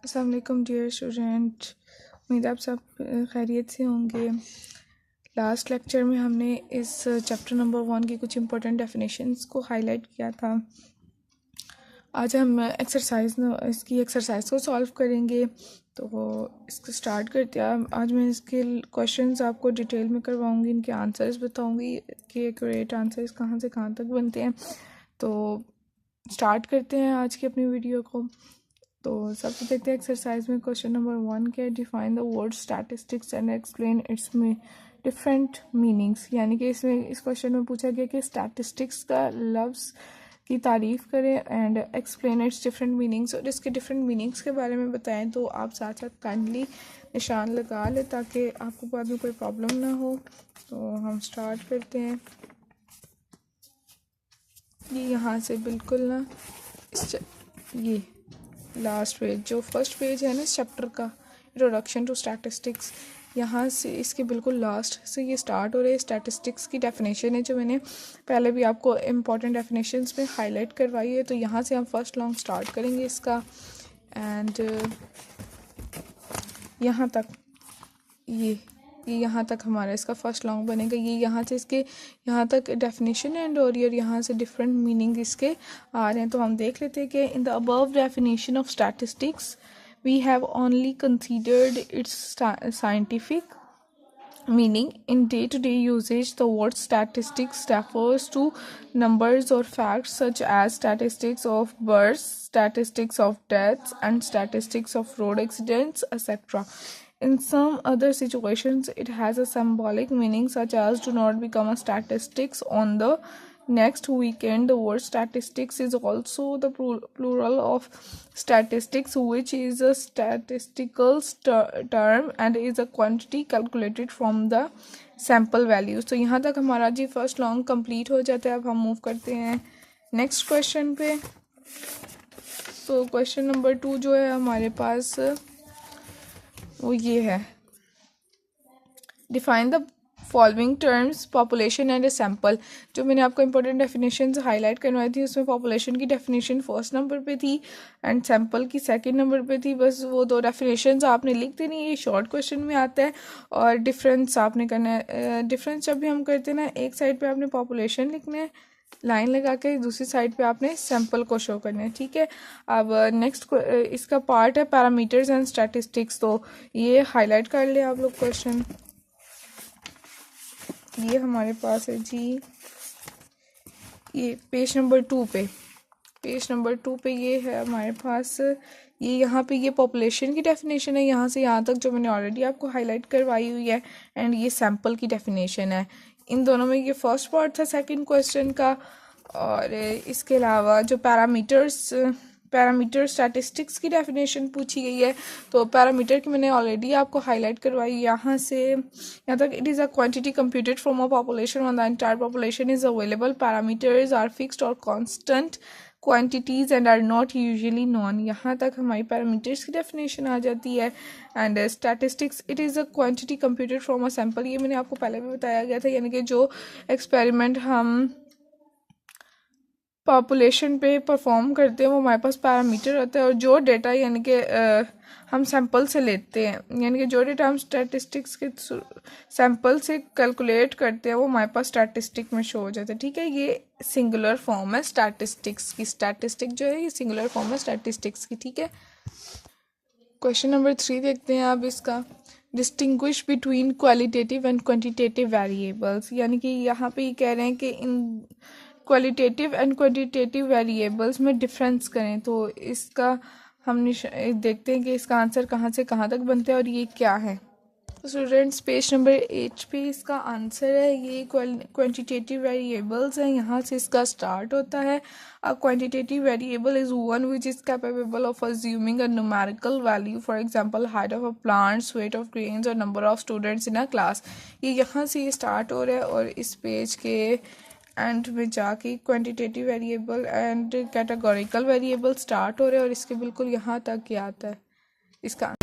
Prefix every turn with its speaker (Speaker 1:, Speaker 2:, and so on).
Speaker 1: अस्सलाम वालेकुम dear student, उम्मीद आप सब खैरियत से होंगे। लास्ट लेक्चर में हमने इस चैप्टर नंबर 1 की कुछ इंपॉर्टेंट डेफिनेशंस को हाईलाइट किया था। आज हम इसकी एक्सरसाइज को सॉल्व करेंगे। तो इसको स्टार्ट करते हैं। आज मैं इसके क्वेश्चंस आपको डिटेल में करवाऊंगी, इनके आंसर्स बताऊंगी कि एक्यूरेट आंसर्स कहाँ से कहाँ तक बनते हैं। तो स्टार्ट करते हैं आज की अपनी वीडियो को। तो सबसे देखते हैं एक्सरसाइज में क्वेश्चन नंबर 1 क्या है। Define the word statistics and explain it's में डिफरेंट मीनिंग्स। यानी कि इसमें इस क्वेश्चन में पूछा गया कि स्टैटिस्टिक्स का लफ्ज़ की तारीफ़ करें and explain it's different meanings, और इसके डिफरेंट मीनिंग्स के बारे में बताएं। तो आप साथ साथ काइंडली निशान लगा लें ताकि आपको बाद में कोई प्रॉब्लम ना हो। तो हम स्टार्ट करते हैं। ये यहाँ से बिल्कुल ना ये लास्ट पेज, जो फर्स्ट पेज है ना इस चैप्टर का, इंट्रोडक्शन टू स्टैटिस्टिक्स, यहाँ से इसके बिल्कुल लास्ट से ये स्टार्ट हो रहे हैं। स्टैटिस्टिक्स की डेफिनेशन है जो मैंने पहले भी आपको इम्पॉर्टेंट डेफिनेशंस में हाईलाइट करवाई है। तो यहाँ से हम फर्स्ट लॉन्ग स्टार्ट करेंगे इसका, एंड यहाँ तक ये यहाँ तक हमारा इसका फर्स्ट लॉन्ग बनेगा। ये यहाँ से इसके यहाँ तक डेफिनेशन एंड और यहाँ से डिफरेंट मीनिंग इसके आ रहे हैं। तो हम देख लेते हैं कि in the above definition of statistics we have only considered its scientific meaning. In day-to-day usage, the word statistics refers to numbers or facts such as statistics of births, statistics of deaths, and statistics of road accidents, etc. In some other situations, it has a symbolic meaning such as do not become a statistics on the next weekend. The word statistics is also the plural of statistics, which is a statistical term and is a quantity calculated from the sample values. तो यहाँ तक हमारा जी first long complete हो जाता है। अब हम move करते हैं नेक्स्ट क्वेश्चन पे। तो क्वेश्चन नंबर 2 जो है हमारे पास वो ये है। Define the following terms population and A sample. जो मैंने आपको इंपॉर्टेंट डेफिनेशंस हाईलाइट करवाई थी उसमें पॉपुलेशन की डेफिनेशन फर्स्ट नंबर पे थी एंड सैम्पल की सेकंड नंबर पे थी। बस वो दो डेफिनेशंस आपने लिख देनी, ये शॉर्ट क्वेश्चन में आता है। और डिफरेंस आपने करना है। डिफरेंस जब भी हम करते हैं ना, एक साइड पे आपने पॉपुलेशन लिखना है लाइन लगा के, दूसरी साइड पे आपने सैम्पल को शो करना है, ठीक है। अब नेक्स्ट इसका पार्ट है पैरामीटर्स एंड स्टैटिस्टिक्स। तो ये हाईलाइट कर ले आप लोग क्वेश्चन। ये हमारे पास है जी, ये पेज नंबर 2 पे ये है हमारे पास। ये यहाँ पे ये पॉपुलेशन की डेफिनेशन है यहाँ से यहाँ तक, जो मैंने ऑलरेडी आपको हाईलाइट करवाई हुई है। एंड ये सैम्पल की डेफिनेशन है। इन दोनों में ये फर्स्ट पार्ट था सेकंड क्वेश्चन का। और इसके अलावा जो पैरामीटर स्टैटिस्टिक्स की डेफिनेशन पूछी गई है। तो पैरामीटर की मैंने ऑलरेडी आपको हाईलाइट करवाई यहाँ से यहाँ तक। It is a quantity computed from a population on the entire population is available. Parameters are fixed और constant quantities and are not usually known. यहाँ तक हमारी पैरामीटर्स की डेफिनेशन आ जाती है। And statistics it is a quantity computed from a sample. ये मैंने आपको पहले भी बताया गया था, यानी कि जो एक्सपेरिमेंट हम पॉपुलेशन पे परफॉर्म करते हैं वो हमारे पास पैरामीटर होता है। और जो डेटा यानी कि हम सैंपल से लेते हैं, यानी कि जो डेटा हम स्टैटिस्टिक्स के सैंपल से कैलकुलेट करते हैं वो हमारे पास स्टैटिस्टिक में शो हो जाता है, ठीक है। ये सिंगुलर फॉर्म है स्टैटिस्टिक्स की। स्टैटिस्टिक जो है ये सिंगुलर फॉर्म है स्टैटिस्टिक्स की, ठीक है। क्वेश्चन नंबर 3 देखते हैं आप इसका। Distinguish between qualitative and quantitative variables. यानी कि यहाँ पे ये कह रहे हैं कि इन क्वालिटेटिव एंड क्वांटिटेटिव वेरिएबल्स में डिफरेंस करें। तो इसका हम देखते हैं कि इसका आंसर कहाँ से कहाँ तक बनता है और ये क्या है। स्टूडेंट्स पेज नंबर 8 पे इसका आंसर है। ये क्वांटिटेटिव वेरिएबल्स हैं, यहाँ से इसका स्टार्ट होता है। A quantitative variable is one which is capable of assuming a numerical value, for example height of a plants, weight of grains और number of students in a class. ये यहाँ से ये स्टार्ट हो रहा है और इस पेज के एंड में जाके quantitative variable and categorical variable start हो रहे हैं और इसके बिल्कुल यहाँ तक क्या आता है इसका